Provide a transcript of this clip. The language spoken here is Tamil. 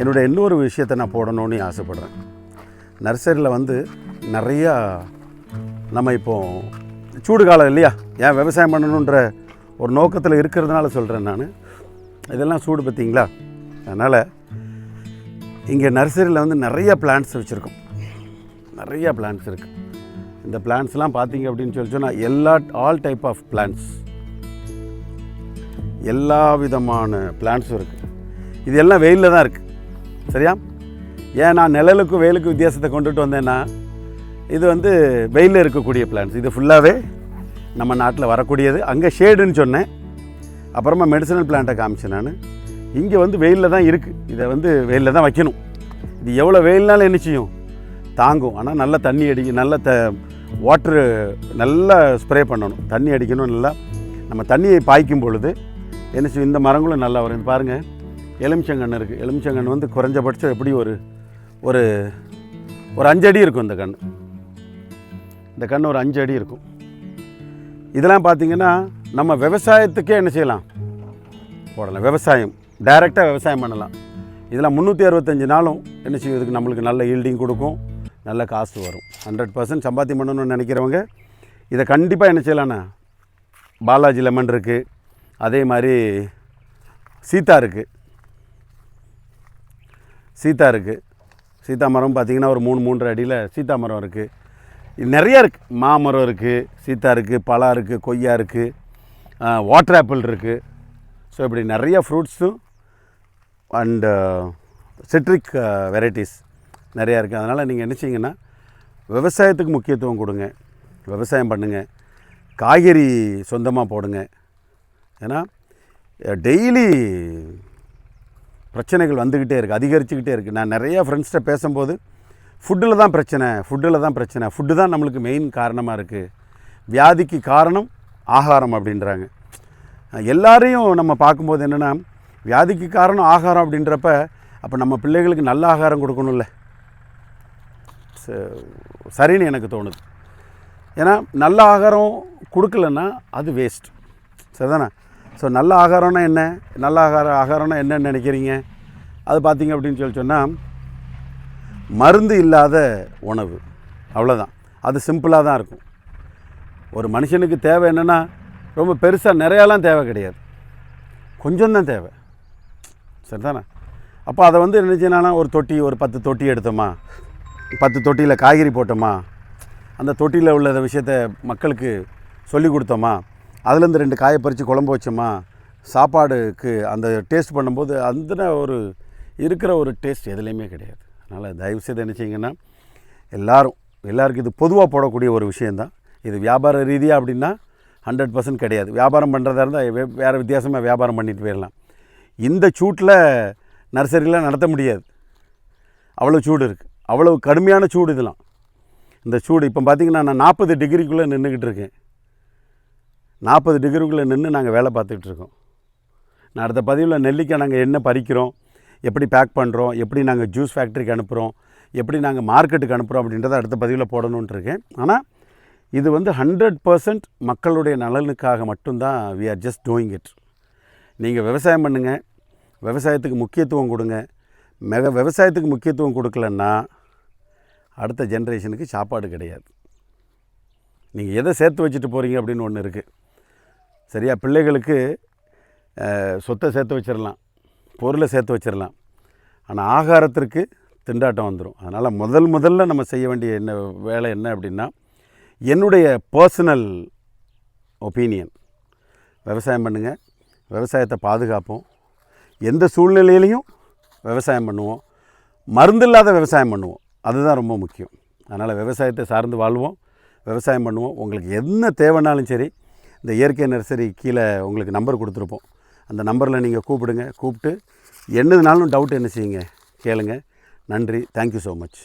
என்னுடைய இன்னொரு விஷயத்தை நான் போடணும்னு ஆசைப்பட்றேன். நர்சரியில் வந்து நிறையா நம்ம இப்போது சூடு காலம் இல்லையா, ஏன் விவசாயம் பண்ணணுன்ற ஒரு நோக்கத்தில் இருக்கிறதுனால சொல்கிறேன் நான். இதெல்லாம் சூடு பார்த்திங்களா, அதனால் இங்கே நர்சரியில் வந்து நிறைய பிளான்ட்ஸ் வச்சுருக்கோம். நிறையா பிளான்ட்ஸ் இருக்குது. இந்த பிளான்ட்ஸ்லாம் பார்த்தீங்க அப்படின்னு சொன்னால் ஆல் டைப் ஆஃப் பிளான்ட்ஸ், எல்லா விதமான பிளான்ட்ஸும் இருக்குது. இது எல்லாம் வெயிலில் தான் இருக்குது. சரியா? ஏன் நான் நிழலுக்கும் வெயிலுக்கும் வித்தியாசத்தை கொண்டுட்டு வந்தேன்னா, இது வந்து வெயிலில் இருக்கக்கூடிய பிளான்ட்ஸ். இது ஃபுல்லாகவே நம்ம நாட்டில் வரக்கூடியது. அங்கே ஷேடுன்னு சொன்னேன், அப்புறமா மெடிசனல் பிளான்ட்டை காமிச்சேன் நான். இங்கே வந்து வெயிலில் தான் இருக்குது. இதை வந்து வெயிலில் தான் வைக்கணும். இது எவ்வளோ வெயில்னாலும் என்ன செய்யும், தாங்கும். ஆனால் நல்லா தண்ணி அடிக்கும், நல்ல வாட்ரு நல்லா ஸ்ப்ரே பண்ணணும், தண்ணி அடிக்கணும். நல்லா நம்ம தண்ணியை பாய்க்கும் பொழுது என்ன செய்யும், இந்த மரங்களும் நல்லா வரும். இது பாருங்கள், எலுமிச்சங்கன்று இருக்குது. எலுமிச்சங்கன்று வந்து குறைஞ்சபட்சம் எப்படி ஒரு ஒரு ஒரு 5 அடி இருக்கும். இந்த கன்று ஒரு 5 அடி இருக்கும். இதெல்லாம் பார்த்திங்கன்னா நம்ம விவசாயத்துக்கே என்ன செய்யலாம், போடலாம். விவசாயம் டைரெக்டாக விவசாயம் பண்ணலாம். இதெல்லாம் 365 நாளும் என்ன செய்வதுக்கு நம்மளுக்கு நல்ல ஈல்டிங் கொடுக்கும், நல்ல காசு வரும். 100% சம்பாத்தியம் பண்ணணும்னு நினைக்கிறவங்க இதை கண்டிப்பாக என்ன செய்யலான்னா, பாலாஜி லெமன் இருக்குது, அதே மாதிரி சீத்தா இருக்குது. சீத்தா மரம் பார்த்திங்கன்னா ஒரு 3-3.5 அடியில் சீத்தா மரம் இருக்குது. இது நிறையா இருக்குது. மாமரம் இருக்குது, சீத்தா இருக்குது, பலா இருக்குது, கொய்யா இருக்குது, வாட்டர் ஆப்பிள் இருக்குது. ஸோ இப்படி நிறையா ஃப்ரூட்ஸும் அண்டு சிட்ரிக் வெரைட்டிஸ் நிறையா இருக்குது. அதனால் நீங்கள் என்ன செய்யுங்கன்னா, விவசாயத்துக்கு முக்கியத்துவம் கொடுங்க, விவசாயம் பண்ணுங்கள், காய்கறி சொந்தமாக போடுங்க. ஏன்னா டெய்லி பிரச்சனைகள் வந்துக்கிட்டே இருக்குது, அதிகரிச்சுக்கிட்டே இருக்குது. நான் நிறையா ஃப்ரெண்ட்ஸ்கிட்ட பேசும்போது ஃபுட்டில் தான் பிரச்சனை, ஃபுட்டு தான் நம்மளுக்கு மெயின் காரணமாக இருக்குது, வியாதிக்கு காரணம் ஆகாரம் அப்படின்றாங்க. எல்லாரையும் நம்ம பார்க்கும்போது என்னென்னா, வியாதிக்கு காரணம் ஆகாரம் அப்படின்றப்ப அப்போ நம்ம பிள்ளைகளுக்கு நல்ல ஆகாரம் கொடுக்கணும்ல, சரின்னு எனக்கு தோணுது. ஏன்னா நல்ல ஆகாரம் கொடுக்கலன்னா அது வேஸ்ட், சரிதானே? ஸோ நல்ல ஆகாரம்னா என்ன, நல்ல ஆகாரம்னா என்னன்னு நினைக்கிறீங்க? அது பார்த்திங்க அப்படின்னு சொன்னால் மருந்து இல்லாத உணவு, அவ்வளோதான். அது சிம்பிளாக தான் இருக்கும். ஒரு மனுஷனுக்கு தேவை என்னென்னா, ரொம்ப பெருசாக நிறையாலாம் தேவை கிடையாது, கொஞ்சம் தான் தேவை, சரிதானே? அப்போ அதை வந்து நினச்சினா ஒரு 10 தொட்டி எடுத்தோமா, 10 தொட்டியில் காய்கறி போட்டோமா, அந்த தொட்டியில் உள்ள விஷயத்த மக்களுக்கு சொல்லி கொடுத்தோமா, அதுலேருந்து 2 காயை பறித்து குழம்பு வச்சோமா, சாப்பாடுக்கு அந்த டேஸ்ட் பண்ணும்போது அந்த ஒரு இருக்கிற ஒரு டேஸ்ட் எதுலேயுமே கிடையாது. அதனால் தயவுசெய்து என்ன செய்யுங்கன்னா, எல்லாருக்கும் இது பொதுவாக போடக்கூடிய ஒரு விஷயந்தான். இது வியாபார ரீதியாக அப்படின்னா 100% கிடையாது. வியாபாரம் பண்ணுறதா இருந்தால் வேறு வித்தியாசமாக வியாபாரம் பண்ணிட்டு போயிடலாம். இந்த சூட்டில் நர்சரிலாம் நடத்த முடியாது, அவ்வளோ சூடு இருக்குது, அவ்வளோ கடுமையான சூடு. இதெல்லாம் இந்த சூடு இப்போ பார்த்திங்கன்னா நான் 40 டிகிரிக்குள்ளே நின்றுக்கிட்டு இருக்கேன். 40 டிகிரிக்குள்ளே நின்று நாங்கள் வேலை பார்த்துக்கிட்டு இருக்கோம். நான் அடுத்த பதிவில் நெல்லிக்காய் நாங்கள் என்ன பறிக்கிறோம், எப்படி பேக் பண்ணுறோம், எப்படி நாங்கள் ஜூஸ் ஃபேக்ட்ரிக்கு அனுப்புகிறோம், எப்படி நாங்கள் மார்க்கெட்டுக்கு அனுப்புகிறோம் அப்படின்றத அடுத்த பதிவில் போடணுன்ட்டு இருக்கேன். ஆனால் இது வந்து 100% மக்களுடைய நலனுக்காக மட்டும்தான். We are just doing it. நீங்கள் விவசாயம் பண்ணுங்கள், விவசாயத்துக்கு முக்கியத்துவம் கொடுங்க. விவசாயத்துக்கு முக்கியத்துவம் கொடுக்கலன்னா அடுத்த ஜென்ரேஷனுக்கு சாப்பாடு கிடையாது. நீங்கள் எதை சேர்த்து வச்சுட்டு போகிறீங்க அப்படின்னு ஒன்று இருக்குது, சரியா? பிள்ளைகளுக்கு சொத்தை சேர்த்து வச்சிடலாம், பொருளை சேர்த்து வச்சிடலாம், ஆனால் ஆகாரத்திற்கு திண்டாட்டம் வந்துடும். அதனால் முதல்ல நம்ம செய்ய வேண்டிய வேலை என்ன அப்படின்னா, என்னுடைய பர்சனல் ஒப்பீனியன், விவசாயம் பண்ணுங்கள், விவசாயத்தை பாதுகாப்போம், எந்த சூழ்நிலையிலையும் விவசாயம் பண்ணுவோம், மருந்தில்லாத விவசாயம் பண்ணுவோம், அதுதான் ரொம்ப முக்கியம். அதனால் விவசாயத்தை சார்ந்து வாழ்வோம், விவசாயம் பண்ணுவோம். உங்களுக்கு என்ன தேவைனாலும் சரி, இந்த இயற்கை நர்சரி கீழே உங்களுக்கு நம்பர் கொடுத்துருப்போம். அந்த நம்பரில் நீங்கள் கூப்பிட்டு என்னதுனாலும் டவுட் என்ன செய்யுங்க, கேளுங்க. நன்றி. Thank you so much.